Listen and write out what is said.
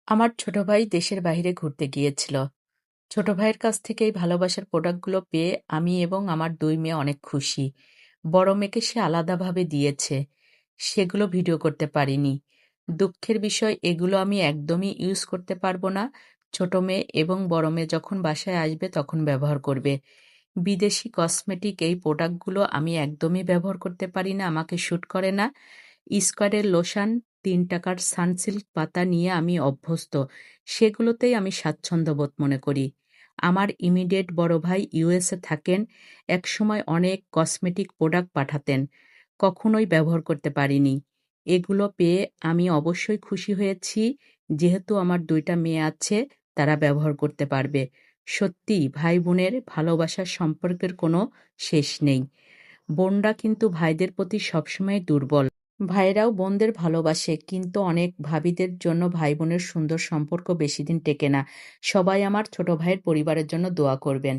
আমার ছোট ভাই দেশের বাইরে ঘুরতে গিয়েছিল। ছোট ভাইয়ের কাছ থেকে এই ভালোবাসার প্রোডাক্টগুলো পেয়ে আমি এবং আমার ২ মেয়ে অনেক খুশি। বড় মেয়েকে সে আলাদাভাবে দিয়েছে। সেগুলো ভিডিও করতে পারিনি। দুঃখের বিষয় এগুলো আমি একদমই ইউজ করতে পারবো না। ছোট মেয়ে এবং বড় মেয়ে যখন বাসায় আসবে তখন ব্যবহার করবে। বিদেশি কসমেটিক এই প্রোডাক্টগুলো আমি একদমই ব্যবহার করতে পারি না, আমাকে স্যুট করে না। স্কোয়ারের লোশান, ৳৩ সানসিল্ক পাতা নিয়ে আমি অভ্যস্ত। সেগুলোতেই আমি স্বাচ্ছন্দ্য বোধ মনে করি। আমার ইমিডিয়েট বড় ভাই ইউএসএ থাকেন। একসময় অনেক কসমেটিক প্রোডাক্ট পাঠাতেন। কখনোই ব্যবহার করতে পারিনি। এগুলো পেয়ে আমি অবশ্যই খুশি হয়েছি। যেহেতু আমার ২ টা মেয়ে আছে, তারা ব্যবহার করতে পারবে। সত্যিই ভাই-বোনের ভালোবাসার সম্পর্কের কোনো শেষ নেই। বোনরা কিন্তু ভাইদের প্রতি সবসময় দুর্বল। ভাইয়েরাও বোনদের ভালোবাসে, কিন্তু অনেক ভাবিদের জন্য ভাই-বোনের সুন্দর সম্পর্ক বেশিদিন টেকে না। সবাই আমার ছোট ভাইয়ের পরিবারের জন্য দোয়া করবেন।